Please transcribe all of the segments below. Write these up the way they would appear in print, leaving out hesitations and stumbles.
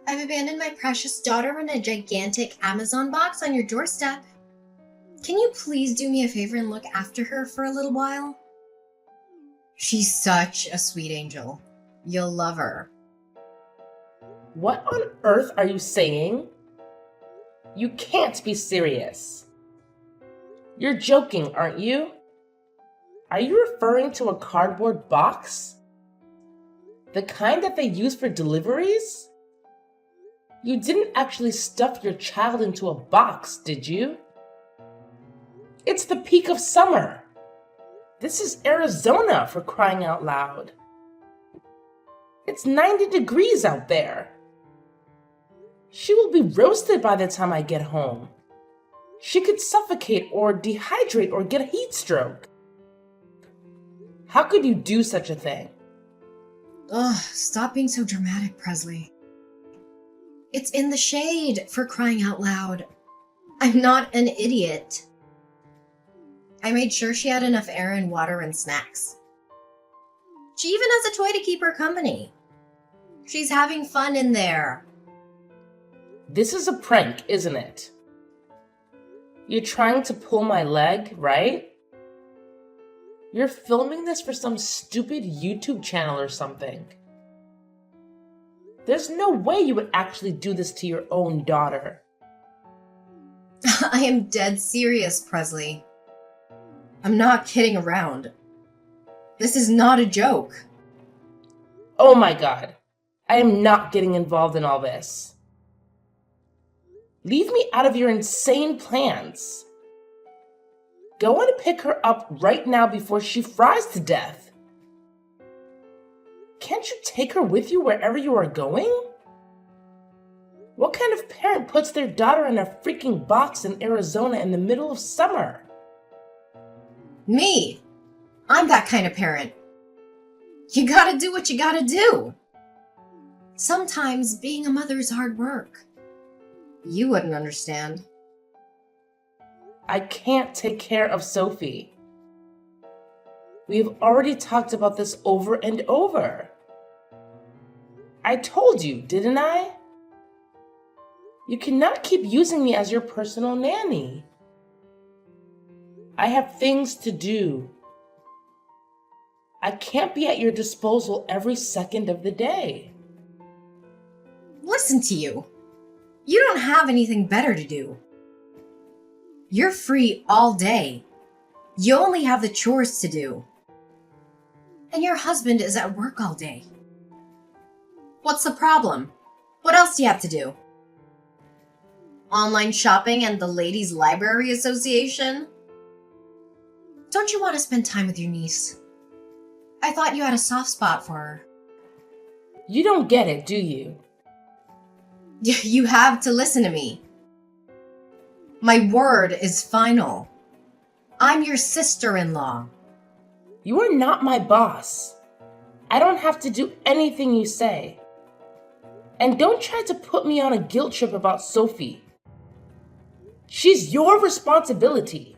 I've abandoned my precious daughter in a gigantic Amazon box on your doorstep. Can you please do me a favor and look after her for a little while? She's such a sweet angel. You'll love her. What on earth are you saying? You can't be serious. You're joking, aren't you? Are you referring to a cardboard box? The kind that they use for deliveries? You didn't actually stuff your child into a box, did you? It's the peak of summer. This is Arizona, for crying out loud. It's 90 degrees out there. She will be roasted by the time I get home. She could suffocate or dehydrate or get a heat stroke. How could you do such a thing? Ugh, stop being so dramatic, Presley. It's in the shade, for crying out loud. I'm not an idiot. I made sure she had enough air and water and snacks. She even has a toy to keep her company. She's having fun in there. This is a prank, isn't it? You're trying to pull my leg, right? You're filming this for some stupid YouTube channel or something. There's no way you would actually do this to your own daughter. I am dead serious, Presley. I'm not kidding around. This is not a joke. Oh my god. I am not getting involved in all this. Leave me out of your insane plans. Go and pick her up right now before she fries to death. Can't you take her with you wherever you are going? What kind of parent puts their daughter in a freaking box in Arizona in the middle of summer? Me. I'm that kind of parent. You gotta do what you gotta do. Sometimes being a mother is hard work. You wouldn't understand. I can't take care of Sophie. We've already talked about this over and over. I told you, didn't I? You cannot keep using me as your personal nanny. I have things to do. I can't be at your disposal every second of the day. Listen to you. You don't have anything better to do. You're free all day. You only have the chores to do. And your husband is at work all day. What's the problem? What else do you have to do? Online shopping and the Ladies' Library Association? Don't you want to spend time with your niece? I thought you had a soft spot for her. You don't get it, do you? You have to listen to me. My word is final. I'm your sister-in-law. You are not my boss. I don't have to do anything you say. And don't try to put me on a guilt trip about Sophie. She's your responsibility.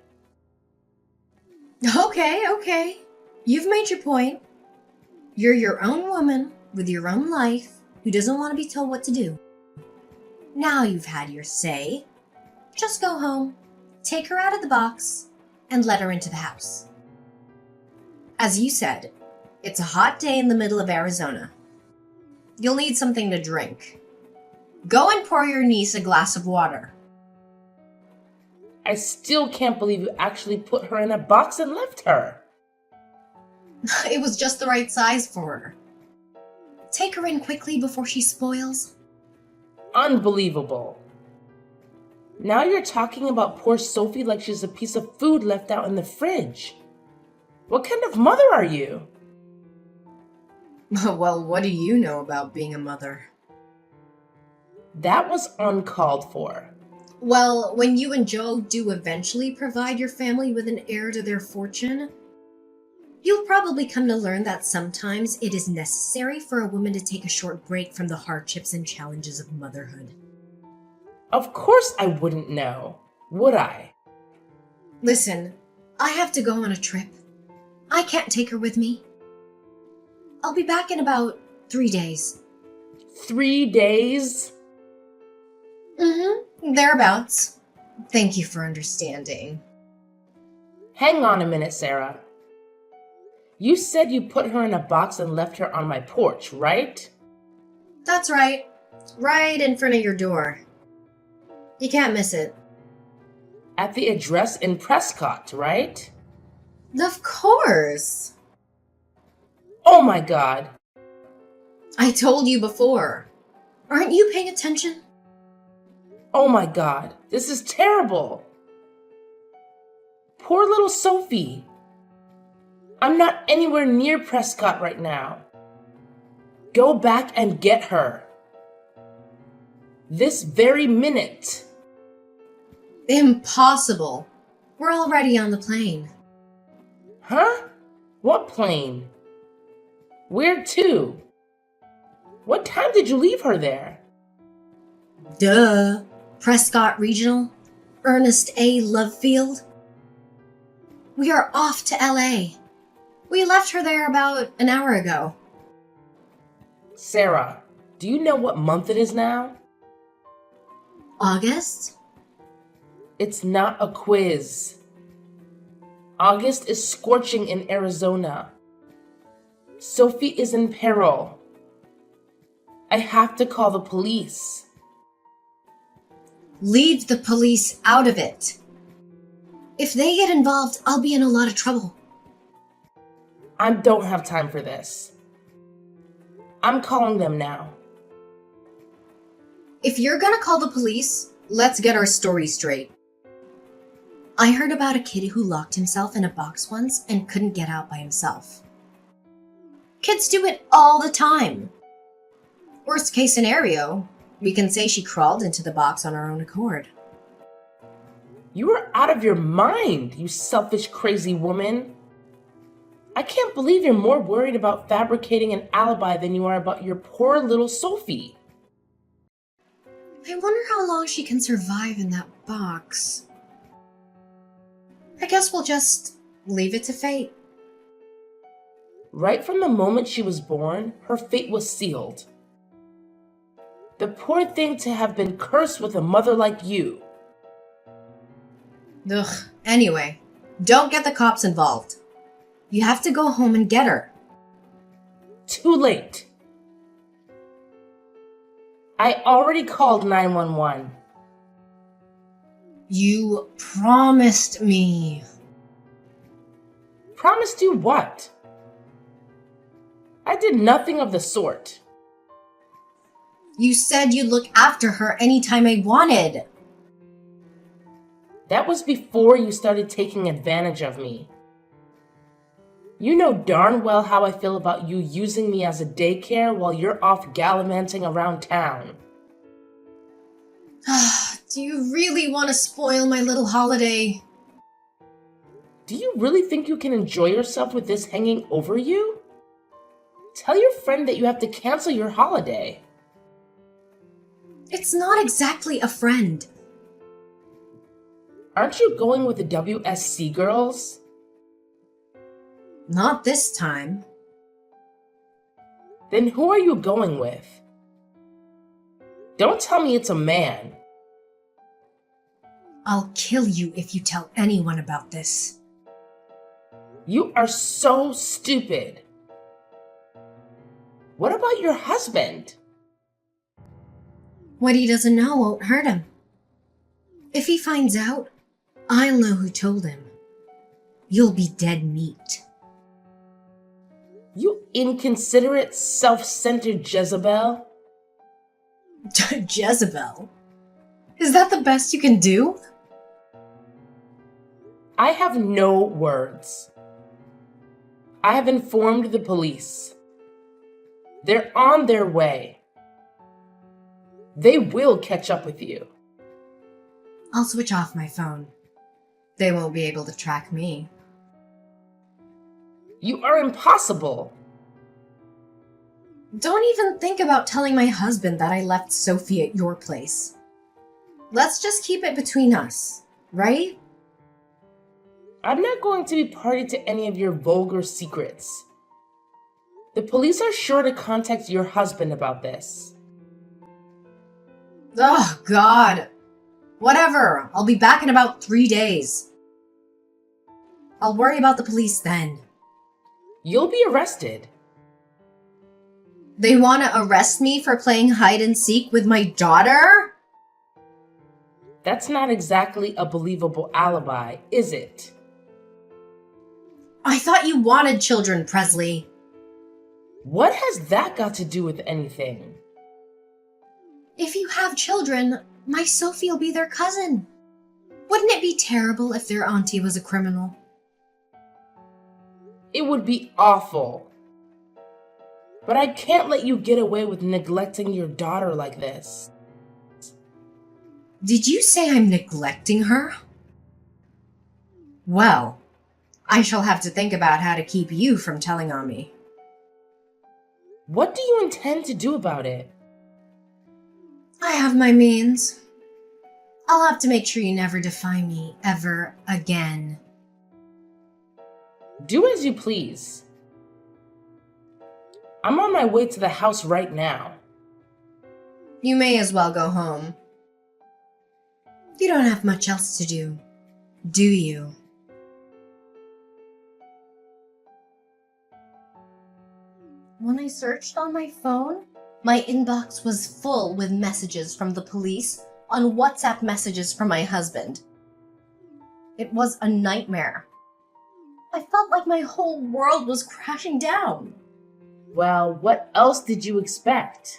Okay. You've made your point. You're your own woman with your own life who doesn't want to be told what to do. Now you've had your say. Just go home, take her out of the box, and let her into the house. As you said, it's a hot day in the middle of Arizona. You'll need something to drink. Go and pour your niece a glass of water. I still can't believe you actually put her in a box and left her. It was just the right size for her. Take her in quickly before she spoils. Unbelievable. Now you're talking about poor Sophie like she's a piece of food left out in the fridge. What kind of mother are you? Well, what do you know about being a mother? That was uncalled for. Well, when you and Joe do eventually provide your family with an heir to their fortune, you'll probably come to learn that sometimes it is necessary for a woman to take a short break from the hardships and challenges of motherhood. Of course I wouldn't know, would I? Listen, I have to go on a trip. I can't take her with me. I'll be back in about 3 days. 3 days? Thereabouts. Thank you for understanding. Hang on a minute, Sarah. You said you put her in a box and left her on my porch, right? That's right. Right in front of your door. You can't miss it. At the address in Prescott, right? Of course. Oh my God. I told you before. Aren't you paying attention? Oh my God. This is terrible. Poor little Sophie. I'm not anywhere near Prescott right now. Go back and get her. This very minute. Impossible. We're already on the plane. Huh? What plane? Where to? What time did you leave her there? Duh. Prescott Regional. Ernest A. Lovefield. We are off to LA. We left her there about an hour ago. Sarah, do you know what month it is now? August? It's not a quiz. August is scorching in Arizona. Sophie is in peril. I have to call the police. Leave the police out of it. If they get involved, I'll be in a lot of trouble. I don't have time for this. I'm calling them now. If you're gonna call the police, let's get our story straight. I heard about a kid who locked himself in a box once and couldn't get out by himself. Kids do it all the time. Worst case scenario, we can say she crawled into the box on her own accord. You are out of your mind, you selfish, crazy woman. I can't believe you're more worried about fabricating an alibi than you are about your poor little Sophie. I wonder how long she can survive in that box. I guess we'll just leave it to fate. Right from the moment she was born, her fate was sealed. The poor thing to have been cursed with a mother like you. Ugh. Anyway, don't get the cops involved. You have to go home and get her. Too late. I already called 911. You promised me. Promised you what? I did nothing of the sort. You said you'd look after her anytime I wanted. That was before you started taking advantage of me. You know darn well how I feel about you using me as a daycare while you're off gallivanting around town. Do you really want to spoil my little holiday? Do you really think you can enjoy yourself with this hanging over you? Tell your friend that you have to cancel your holiday. It's not exactly a friend. Aren't you going with the WSC girls? Not this time. Then who are you going with? Don't tell me it's a man. I'll kill you if you tell anyone about this. You are so stupid. What about your husband? What he doesn't know won't hurt him. If he finds out, I'll know who told him. You'll be dead meat. You inconsiderate, self-centered Jezebel. Jezebel? Is that the best you can do? I have no words. I have informed the police. They're on their way. They will catch up with you. I'll switch off my phone. They won't be able to track me. You are impossible. Don't even think about telling my husband that I left Sophie at your place. Let's just keep it between us, right? I'm not going to be party to any of your vulgar secrets. The police are sure to contact your husband about this. Oh, God. Whatever, I'll be back in about 3 days. I'll worry about the police then. You'll be arrested. They want to arrest me for playing hide and seek with my daughter? That's not exactly a believable alibi, is it? I thought you wanted children, Presley. What has that got to do with anything? If you have children, my Sophie will be their cousin. Wouldn't it be terrible if their auntie was a criminal? It would be awful. But I can't let you get away with neglecting your daughter like this. Did you say I'm neglecting her? Well, I shall have to think about how to keep you from telling on me. What do you intend to do about it? I have my means. I'll have to make sure you never defy me ever again. Do as you please. I'm on my way to the house right now. You may as well go home. You don't have much else to do you? When I searched on my phone, my inbox was full with messages from the police on WhatsApp messages from my husband. It was a nightmare. I felt like my whole world was crashing down. Well, what else did you expect?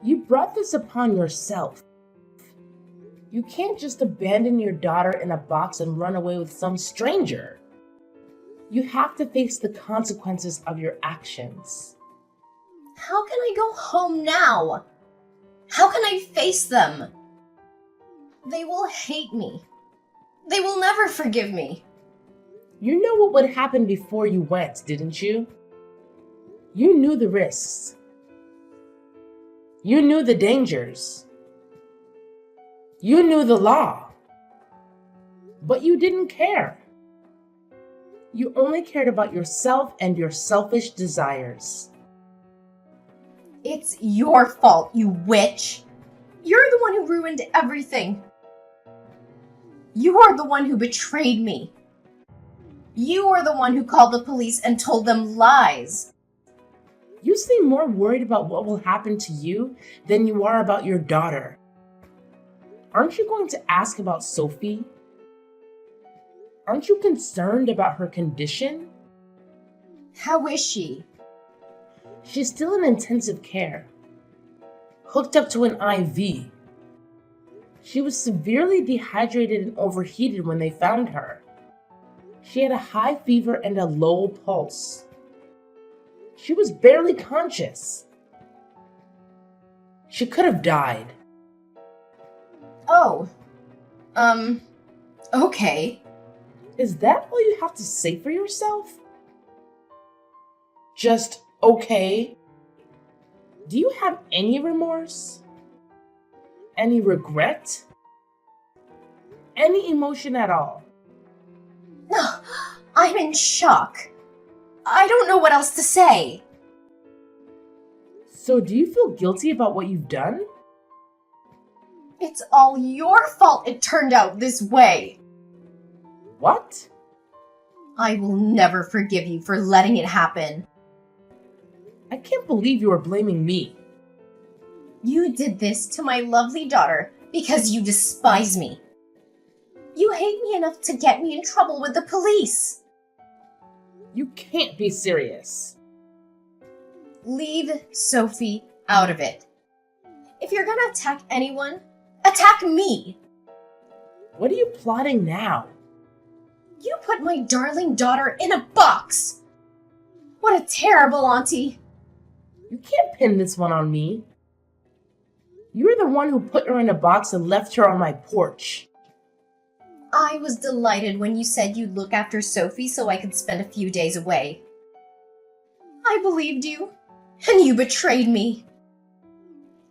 You brought this upon yourself. You can't just abandon your daughter in a box and run away with some stranger. You have to face the consequences of your actions. How can I go home now? How can I face them? They will hate me. They will never forgive me. You know what would happen before you went, didn't you? You knew the risks. You knew the dangers. You knew the law. But you didn't care. You only cared about yourself and your selfish desires. It's your fault, you witch. You're the one who ruined everything. You are the one who betrayed me. You are the one who called the police and told them lies. You seem more worried about what will happen to you than you are about your daughter. Aren't you going to ask about Sophie? Aren't you concerned about her condition? How is she? She's still in intensive care, hooked up to an IV. She was severely dehydrated and overheated when they found her. She had a high fever and a low pulse. She was barely conscious. She could have died. Oh, okay. Is that all you have to say for yourself? Just okay? Do you have any remorse? Any regret? Any emotion at all? No, I'm in shock. I don't know what else to say. So do you feel guilty about what you've done? It's all your fault it turned out this way. What? I will never forgive you for letting it happen. I can't believe you are blaming me. You did this to my lovely daughter because you despise me. You hate me enough to get me in trouble with the police. You can't be serious. Leave Sophie out of it. If you're gonna attack anyone, attack me. What are you plotting now? You put my darling daughter in a box. What a terrible auntie. You can't pin this one on me. You're the one who put her in a box and left her on my porch. I was delighted when you said you'd look after Sophie so I could spend a few days away. I believed you, and you betrayed me.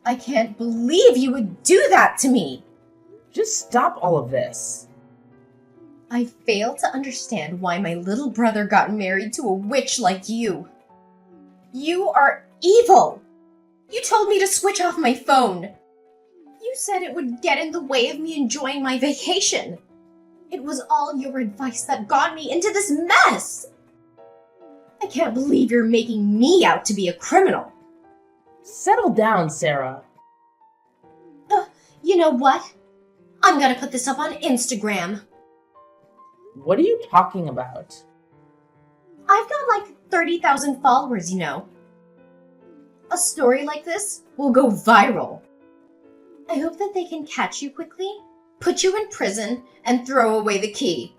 I can't believe you would do that to me. Just stop all of this. I fail to understand why my little brother got married to a witch like you. You are evil. You told me to switch off my phone. You You said it would get in the way of me enjoying my vacation. It was all your advice that got me into this mess. I can't believe you're making me out to be a criminal. Settle down, Sarah. You know what? I'm gonna put this up on Instagram. What are you talking about? I've got like 30,000 followers, you know. A story like this will go viral. I hope that they can catch you quickly, put you in prison, and throw away the key.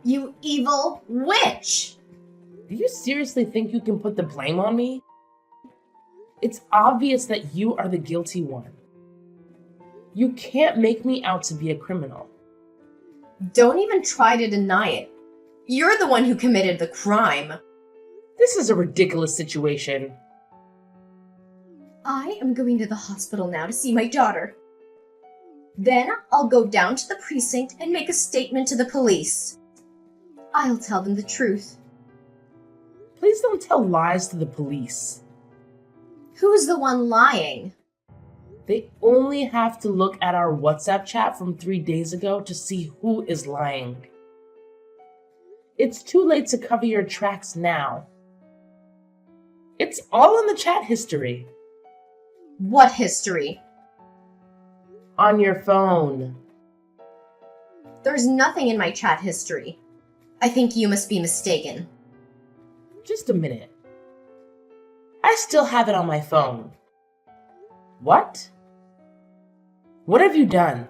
You evil witch! Do you seriously think you can put the blame on me? It's obvious that you are the guilty one. You can't make me out to be a criminal. Don't even try to deny it. You're the one who committed the crime. This is a ridiculous situation. I am going to the hospital now to see my daughter. Then I'll go down to the precinct and make a statement to the police. I'll tell them the truth. Please don't tell lies to the police. Who's the one lying? They only have to look at our WhatsApp chat from 3 days ago to see who is lying. It's too late to cover your tracks now. It's all in the chat history. What history? On your phone. There's nothing in my chat history. I think you must be mistaken. Just a minute. I still have it on my phone. What? What have you done?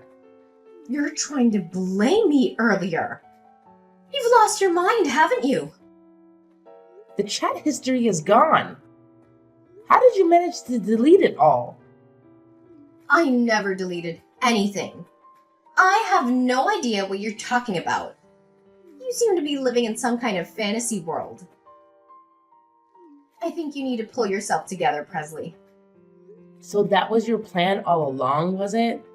You're trying to blame me earlier. You've lost your mind, haven't you? The chat history is gone. How did you manage to delete it all? I never deleted anything. I have no idea what you're talking about. You seem to be living in some kind of fantasy world. I think you need to pull yourself together, Presley. So that was your plan all along, was it?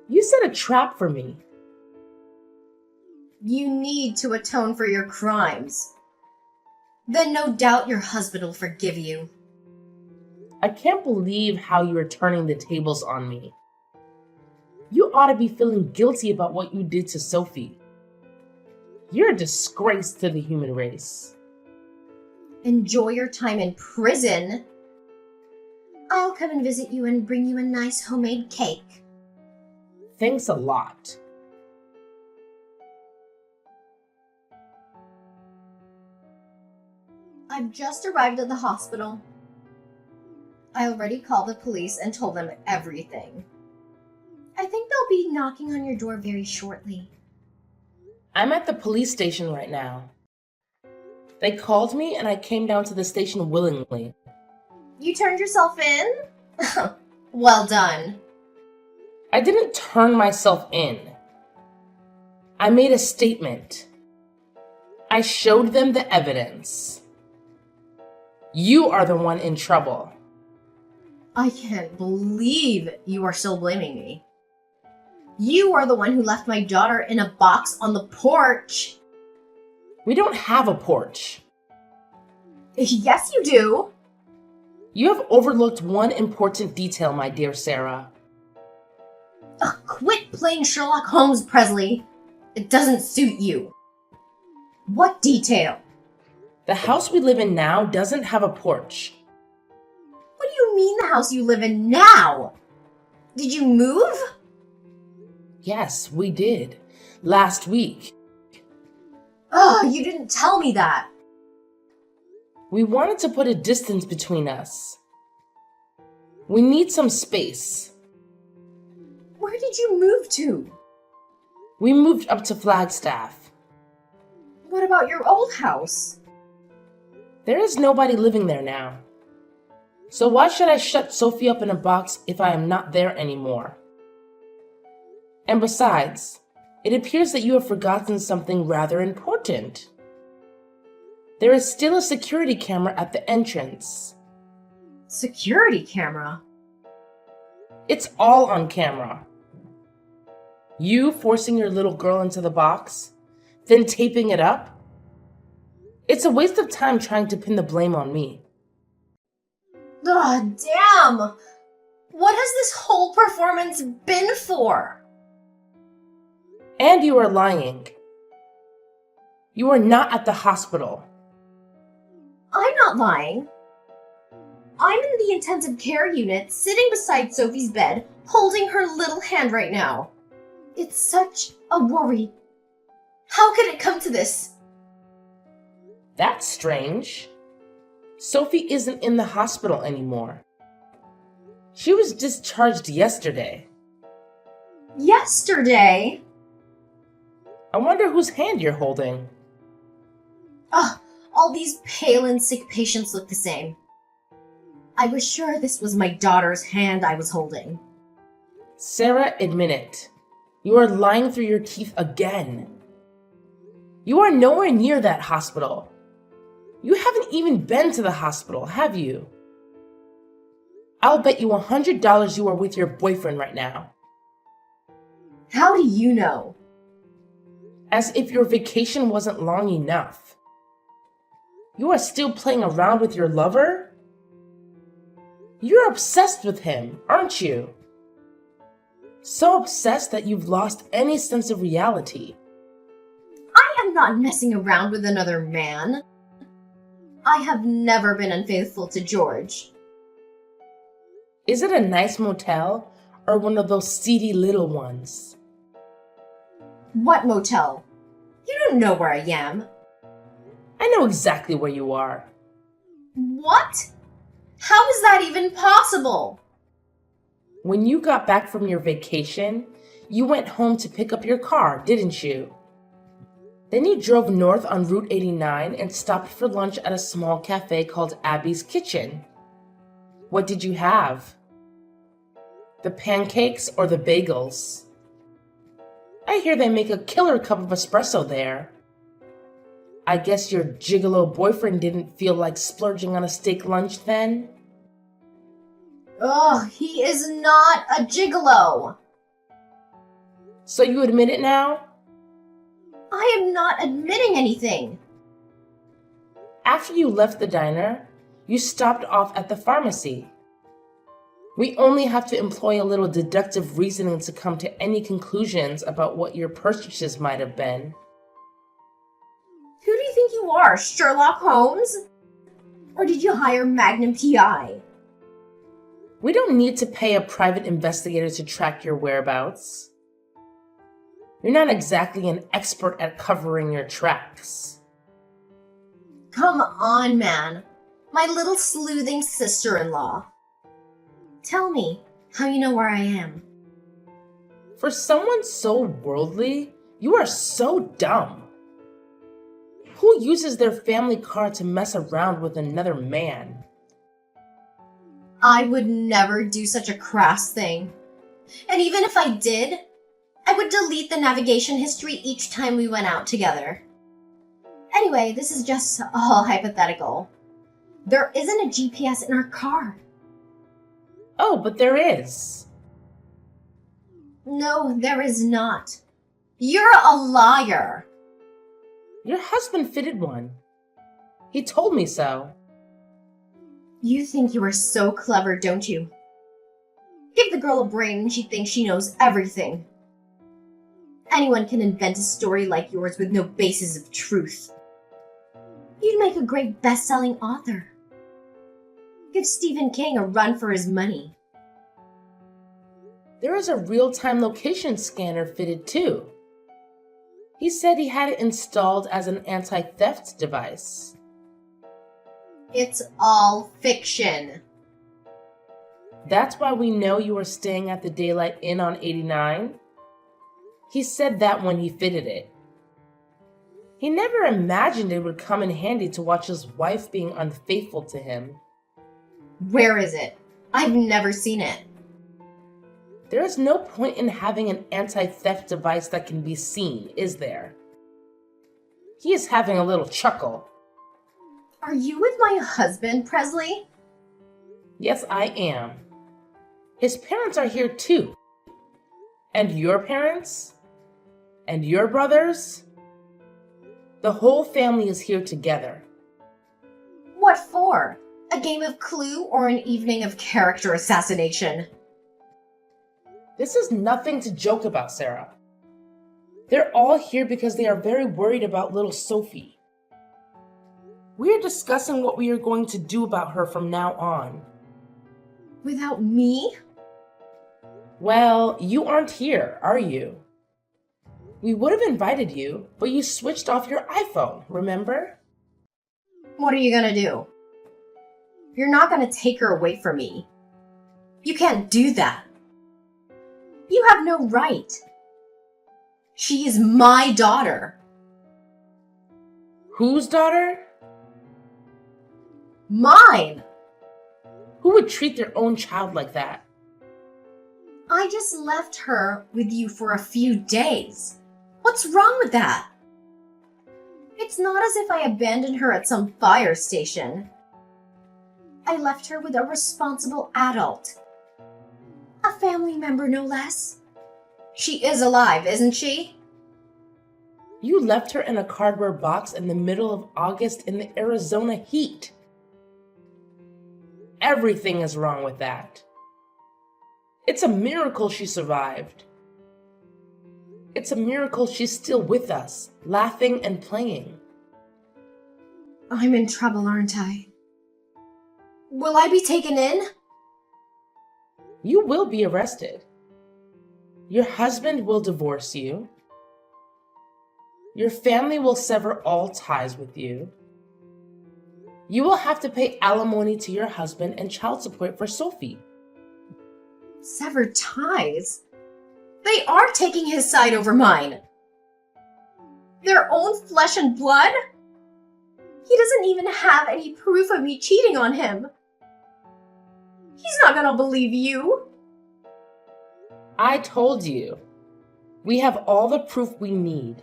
You set a trap for me. You need to atone for your crimes. Then no doubt your husband will forgive you. I can't believe how you are turning the tables on me. You ought to be feeling guilty about what you did to Sophie. You're a disgrace to the human race. Enjoy your time in prison. I'll come and visit you and bring you a nice homemade cake. Thanks a lot. I've just arrived at the hospital. I already called the police and told them everything. I think they'll be knocking on your door very shortly. I'm at the police station right now. They called me and I came down to the station willingly. You turned yourself in? Well done. I didn't turn myself in. I made a statement. I showed them the evidence. You are the one in trouble. I can't believe you are still blaming me. You are the one who left my daughter in a box on the porch. We don't have a porch. Yes, you do. You have overlooked one important detail, my dear Sarah. Quit playing Sherlock Holmes, Presley. It doesn't suit you. What detail? The house we live in now doesn't have a porch. What do you mean the house you live in now? Did you move? Yes, we did. Last week. Oh, you didn't tell me that. We wanted to put a distance between us. We need some space. Where did you move to? We moved up to Flagstaff. What about your old house? There is nobody living there now. So why should I shut Sophie up in a box if I am not there anymore? And besides, it appears that you have forgotten something rather important. There is still a security camera at the entrance. Security camera? It's all on camera. You forcing your little girl into the box, then taping it up? It's a waste of time trying to pin the blame on me. Ugh, damn! What has this whole performance been for? And you are lying. You are not at the hospital. I'm not lying. I'm in the intensive care unit, sitting beside Sophie's bed, holding her little hand right now. It's such a worry. How could it come to this? That's strange. Sophie isn't in the hospital anymore. She was discharged yesterday. Yesterday? I wonder whose hand you're holding. Ugh, all these pale and sick patients look the same. I was sure this was my daughter's hand I was holding. Sarah, admit it. You are lying through your teeth again. You are nowhere near that hospital. You haven't even been to the hospital, have you? I'll bet you $100 you are with your boyfriend right now. How do you know? As if your vacation wasn't long enough. You are still playing around with your lover? You're obsessed with him, aren't you? So obsessed that you've lost any sense of reality. I am not messing around with another man. I have never been unfaithful to George. Is it a nice motel or one of those seedy little ones? What motel? You don't know where I am. I know exactly where you are. What? How is that even possible? When you got back from your vacation, you went home to pick up your car, didn't you? Then you drove north on Route 89 and stopped for lunch at a small cafe called Abby's Kitchen. What did you have? The pancakes or the bagels? I hear they make a killer cup of espresso there. I guess your gigolo boyfriend didn't feel like splurging on a steak lunch then? Ugh, he is not a gigolo. So you admit it now? I am not admitting anything. After you left the diner, you stopped off at the pharmacy. We only have to employ a little deductive reasoning to come to any conclusions about what your purchases might have been. Who do you think you are, Sherlock Holmes? Or did you hire Magnum PI? We don't need to pay a private investigator to track your whereabouts. You're not exactly an expert at covering your tracks. Come on, man. My little sleuthing sister-in-law. Tell me how you know where I am. For someone so worldly, you are so dumb. Who uses their family car to mess around with another man? I would never do such a crass thing. And even if I did, I would delete the navigation history each time we went out together. Anyway, this is just all hypothetical. There isn't a GPS in our car. Oh, but there is. No, there is not. You're a liar. Your husband fitted one. He told me so. You think you are so clever, don't you? Give the girl a brain and she thinks she knows everything. Anyone can invent a story like yours with no basis of truth. You'd make a great best-selling author. Give Stephen King a run for his money. There is a real-time location scanner fitted too. He said he had it installed as an anti-theft device. It's all fiction. That's why we know you were staying at the Daylight Inn on 89? He said that when he fitted it. He never imagined it would come in handy to watch his wife being unfaithful to him. Where is it? I've never seen it. There is no point in having an anti-theft device that can be seen, is there? He is having a little chuckle. Are you with my husband, Presley? Yes, I am. His parents are here too. And your parents? And your brothers? The whole family is here together. What for? A game of Clue or an evening of character assassination? This is nothing to joke about, Sarah. They're all here because they are very worried about little Sophie. We are discussing what we are going to do about her from now on. Without me? Well, you aren't here, are you? We would have invited you, but you switched off your iPhone, remember? What are you gonna do? You're not gonna take her away from me. You can't do that. You have no right. She is my daughter. Whose daughter? Mine! Who would treat their own child like that? I just left her with you for a few days. What's wrong with that? It's not as if I abandoned her at some fire station. I left her with a responsible adult. A family member, no less. She is alive, isn't she? You left her in a cardboard box in the middle of August in the Arizona heat. Everything is wrong with that. It's a miracle she survived. It's a miracle she's still with us, laughing and playing. I'm in trouble, aren't I? Will I be taken in? You will be arrested. Your husband will divorce you. Your family will sever all ties with you. You will have to pay alimony to your husband and child support for Sophie. Severed ties? They are taking his side over mine. Their own flesh and blood? He doesn't even have any proof of me cheating on him. He's not gonna believe you. I told you. We have all the proof we need.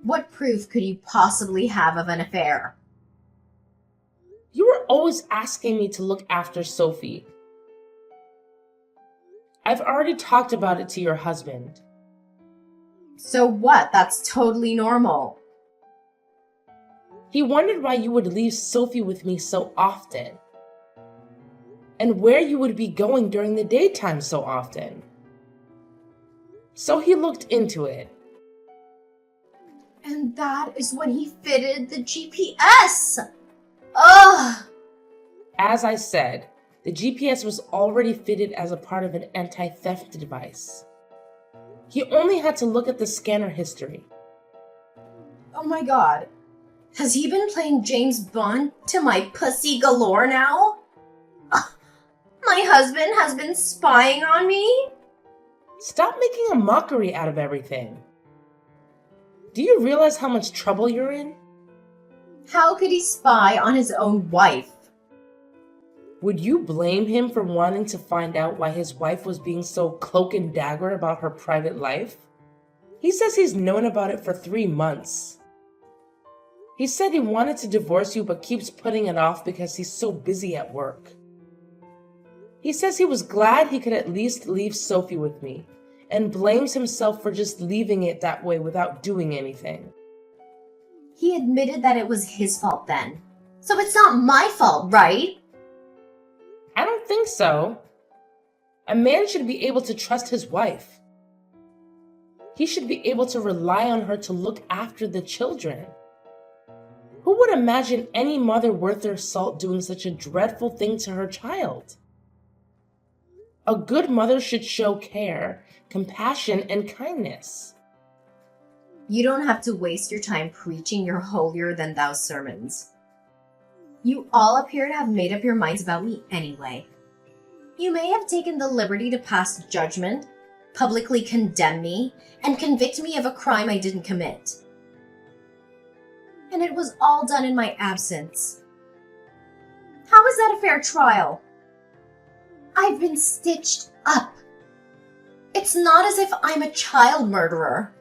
What proof could you possibly have of an affair? You were always asking me to look after Sophie. I've already talked about it to your husband. So what? That's totally normal. He wondered why you would leave Sophie with me so often, and where you would be going during the daytime so often. So he looked into it. And that is when he fitted the GPS! Ugh! As I said, the GPS was already fitted as a part of an anti-theft device. He only had to look at the scanner history. Oh my god. Has he been playing James Bond to my pussy galore now? Ugh, my husband has been spying on me? Stop making a mockery out of everything. Do you realize how much trouble you're in? How could he spy on his own wife? Would you blame him for wanting to find out why his wife was being so cloak and dagger about her private life? He says he's known about it for 3 months. He said he wanted to divorce you but keeps putting it off because he's so busy at work. He says he was glad he could at least leave Sophie with me, and blames himself for just leaving it that way without doing anything. He admitted that it was his fault then. So it's not my fault, right? I don't think so. A man should be able to trust his wife. He should be able to rely on her to look after the children. Who would imagine any mother worth their salt doing such a dreadful thing to her child? A good mother should show care, compassion, and kindness. You don't have to waste your time preaching your holier-than-thou sermons. You all appear to have made up your minds about me anyway. You may have taken the liberty to pass judgment, publicly condemn me, and convict me of a crime I didn't commit. And it was all done in my absence. How is that a fair trial? I've been stitched up. It's not as if I'm a child murderer.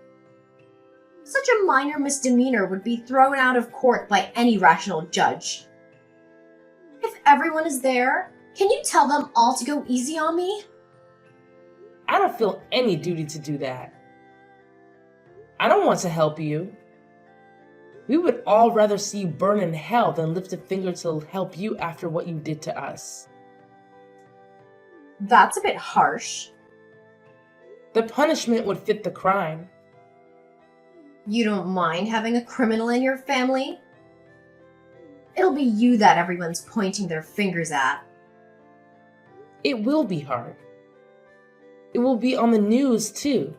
Such a minor misdemeanor would be thrown out of court by any rational judge. If everyone is there, can you tell them all to go easy on me? I don't feel any duty to do that. I don't want to help you. We would all rather see you burn in hell than lift a finger to help you after what you did to us. That's a bit harsh. The punishment would fit the crime. You don't mind having a criminal in your family? It'll be you that everyone's pointing their fingers at. It will be hard. It will be on the news, too.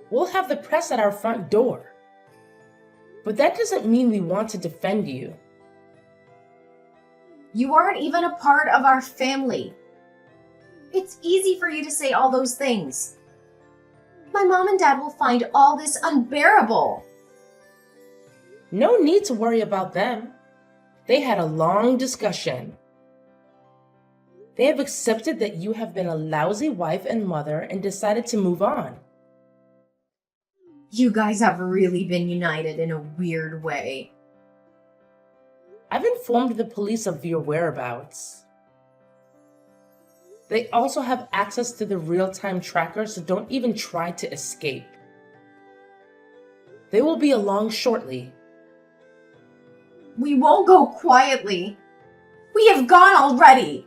We'll have the press at our front door. But that doesn't mean we want to defend you. You aren't even a part of our family. It's easy for you to say all those things. My mom and dad will find all this unbearable. No need to worry about them. They had a long discussion. They have accepted that you have been a lousy wife and mother and decided to move on. You guys have really been united in a weird way. I've informed the police of your whereabouts. They also have access to the real-time tracker, so don't even try to escape. They will be along shortly. We won't go quietly. We have gone already.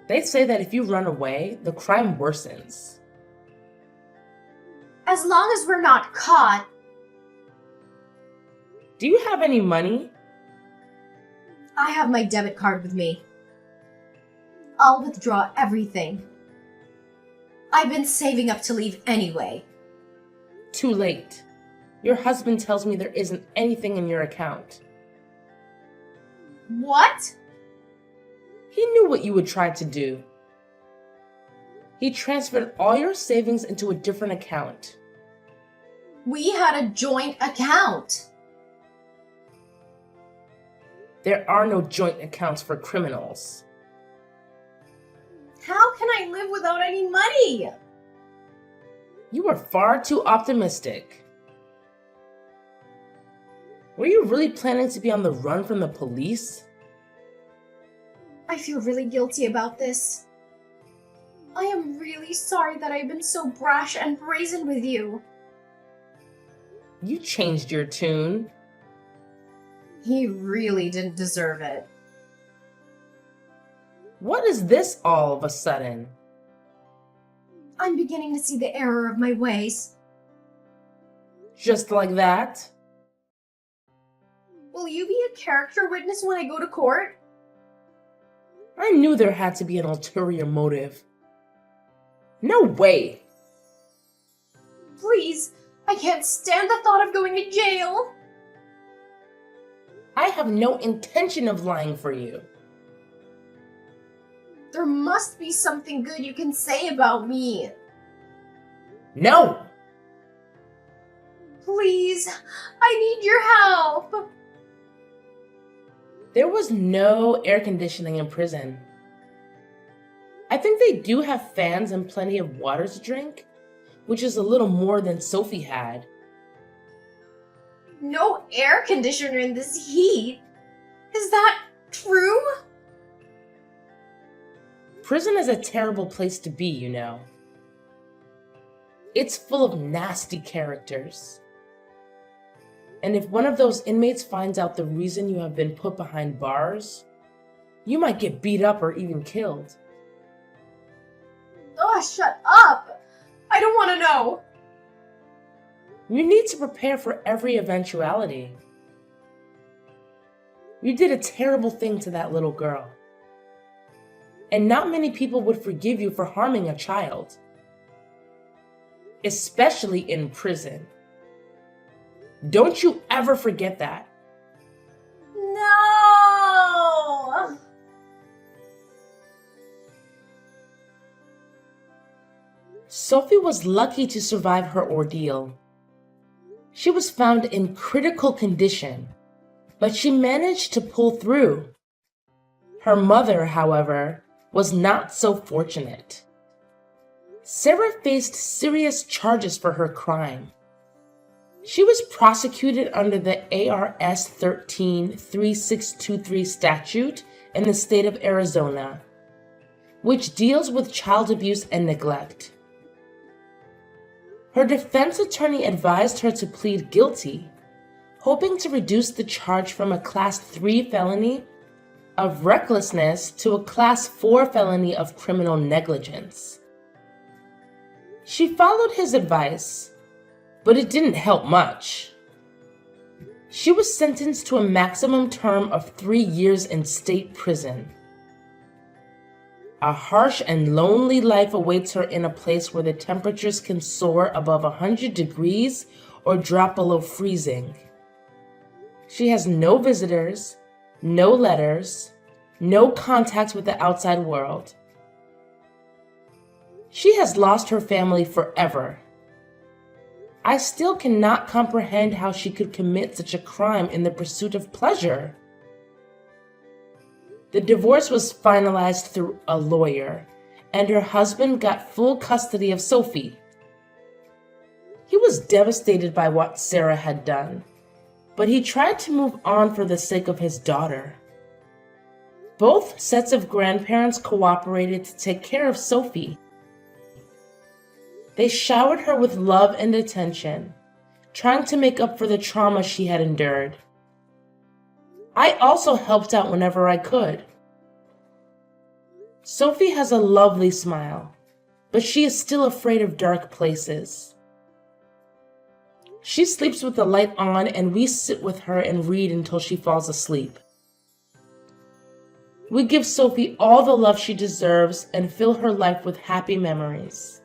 They say that if you run away, the crime worsens. As long as we're not caught. Do you have any money? I have my debit card with me. I'll withdraw everything. I've been saving up to leave anyway. Too late. Your husband tells me there isn't anything in your account. What? He knew what you would try to do. He transferred all your savings into a different account. We had a joint account. There are no joint accounts for criminals. How can I live without any money? You are far too optimistic. Were you really planning to be on the run from the police? I feel really guilty about this. I am really sorry that I've been so brash and brazen with you. You changed your tune. He really didn't deserve it. What is this all of a sudden? I'm beginning to see the error of my ways. Just like that? Will you be a character witness when I go to court? I knew there had to be an ulterior motive. No way! Please, I can't stand the thought of going to jail. I have no intention of lying for you. There must be something good you can say about me. No! Please, I need your help. There was no air conditioning in prison. I think they do have fans and plenty of water to drink, which is a little more than Sophie had. No air conditioner in this heat. Is that true? Prison is a terrible place to be, you know. It's full of nasty characters. And if one of those inmates finds out the reason you have been put behind bars, you might get beat up or even killed. Oh, shut up! I don't want to know. You need to prepare for every eventuality. You did a terrible thing to that little girl. And not many people would forgive you for harming a child. Especially in prison. Don't you ever forget that. No! Sophie was lucky to survive her ordeal. She was found in critical condition, but she managed to pull through. Her mother, however, was not so fortunate. Sarah faced serious charges for her crime. She was prosecuted under the ARS 13-3623 statute in the state of Arizona, which deals with child abuse and neglect. Her defense attorney advised her to plead guilty, hoping to reduce the charge from a Class 3 felony of recklessness to a Class 4 felony of criminal negligence. She followed his advice, but it didn't help much. She was sentenced to a maximum term of 3 years in state prison. A harsh and lonely life awaits her in a place where the temperatures can soar above 100 degrees or drop below freezing. She has no visitors, no letters, no contact with the outside world. She has lost her family forever. I still cannot comprehend how she could commit such a crime in the pursuit of pleasure. The divorce was finalized through a lawyer, and her husband got full custody of Sophie. He was devastated by what Sarah had done, but he tried to move on for the sake of his daughter. Both sets of grandparents cooperated to take care of Sophie. They showered her with love and attention, trying to make up for the trauma she had endured. I also helped out whenever I could. Sophie has a lovely smile, but she is still afraid of dark places. She sleeps with the light on, and we sit with her and read until she falls asleep. We give Sophie all the love she deserves and fill her life with happy memories.